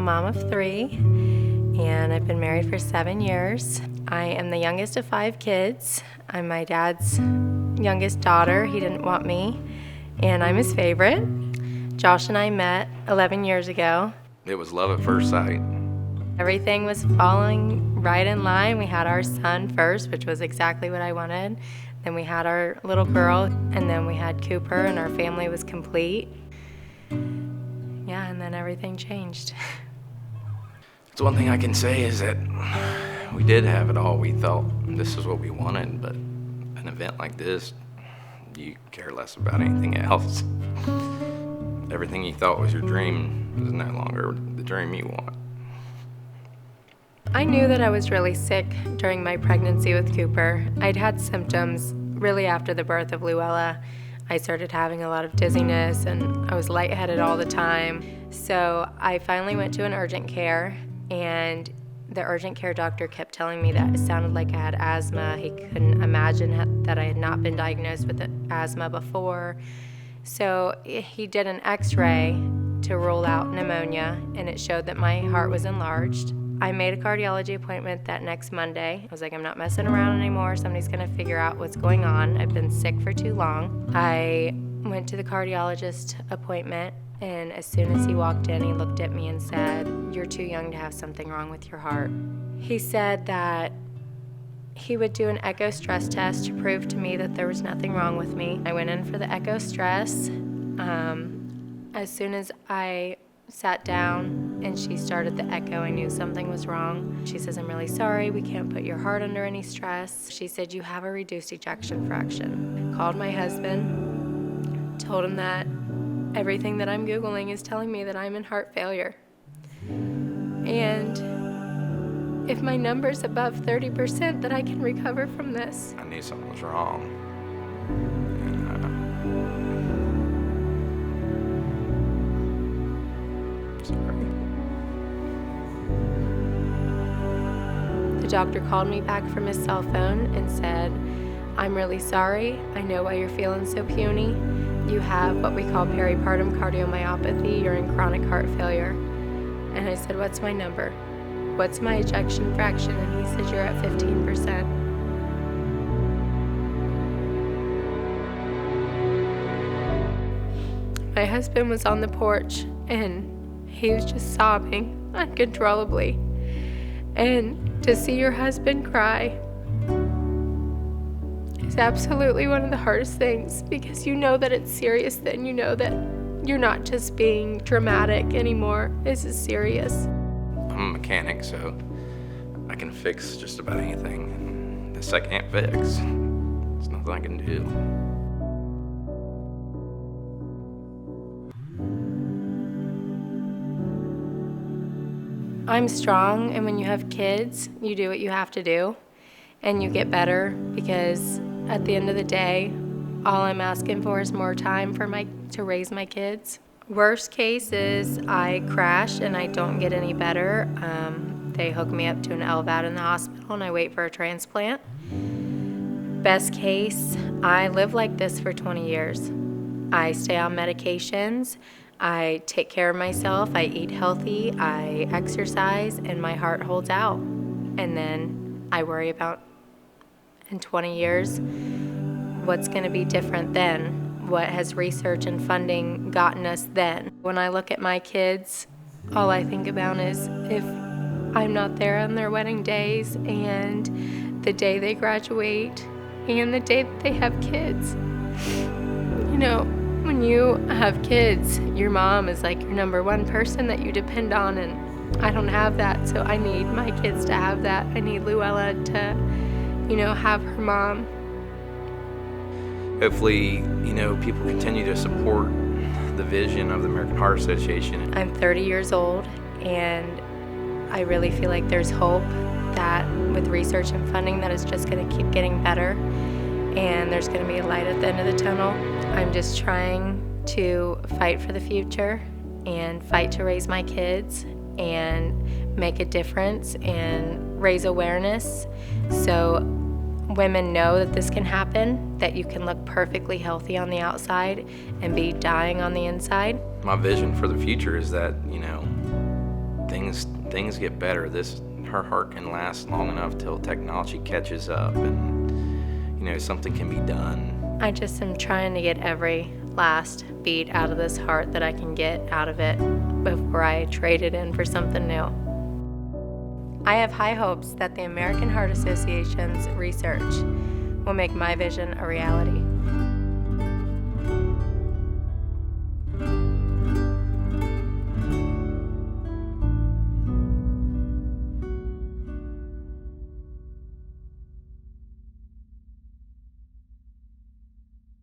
mom of 3, and I've been married for 7 years. I am the youngest of 5 kids. I'm my dad's youngest daughter. He didn't want me, and I'm his favorite. Josh and I met 11 years ago. It was love at first sight. Everything was falling right in line. We had our son first, which was exactly what I wanted. Then we had our little girl, and then we had Cooper, and our family was complete. Yeah, and then everything changed. It's one thing I can say is that we did have it all. We thought this is what we wanted, but an event like this, you care less about anything else. Everything you thought was your dream is no longer the dream you want. I knew that I was really sick during my pregnancy with Cooper. I'd had symptoms really after the birth of Luella. I started having a lot of dizziness and I was lightheaded all the time. So I finally went to an urgent care, and the urgent care doctor kept telling me that it sounded like I had asthma. He couldn't imagine that I had not been diagnosed with asthma before. So he did an x-ray to rule out pneumonia, and it showed that my heart was enlarged. I made a cardiology appointment that next Monday. I was like, I'm not messing around anymore. Somebody's gonna figure out what's going on. I've been sick for too long. I went to the cardiologist appointment, and as soon as he walked in, he looked at me and said, "You're too young to have something wrong with your heart." He said that he would do an echo stress test to prove to me that there was nothing wrong with me. I went in for the echo stress. As soon as I sat down and she started the echo, I knew something was wrong. She says, "I'm really sorry, we can't put your heart under any stress." She said, "You have a reduced ejection fraction." Called my husband, told him that everything that I'm Googling is telling me that I'm in heart failure. And if my number's above 30%, that I can recover from this. I knew something was wrong. Sorry. The doctor called me back from his cell phone and said, "I'm really sorry. I know why you're feeling so puny. You have what we call peripartum cardiomyopathy. You're in chronic heart failure." And I said, "What's my number? What's my ejection fraction?" And he said, "You're at 15%. My husband was on the porch, and he was just sobbing uncontrollably. And to see your husband cry is absolutely one of the hardest things, because you know that it's serious then. You know that you're not just being dramatic anymore. This is serious. I'm a mechanic, so I can fix just about anything. This I can't fix. There's nothing I can do. I'm strong, and when you have kids, you do what you have to do, and you get better, because at the end of the day, all I'm asking for is more time to raise my kids. Worst case is I crash and I don't get any better. They hook me up to an LVAD in the hospital and I wait for a transplant. Best case, I live like this for 20 years. I stay on medications, I take care of myself, I eat healthy, I exercise, and my heart holds out. And then I worry about, in 20 years, what's going to be different then? What has research and funding gotten us then? When I look at my kids, all I think about is if I'm not there on their wedding days and the day they graduate and the day that they have kids. You know, when you have kids, your mom is like your number one person that you depend on, and I don't have that, so I need my kids to have that. I need Luella to, have her mom. Hopefully, people continue to support the vision of the American Heart Association. I'm 30 years old, and I really feel like there's hope that with research and funding that is just going to keep getting better, and there's going to be a light at the end of the tunnel. I'm just trying to fight for the future and fight to raise my kids and make a difference and raise awareness so women know that this can happen, that you can look perfectly healthy on the outside and be dying on the inside. My vision for the future is that, things get better. Her heart can last long enough till technology catches up and something can be done. I just am trying to get every last beat out of this heart that I can get out of it before I trade it in for something new. I have high hopes that the American Heart Association's research will make my vision a reality.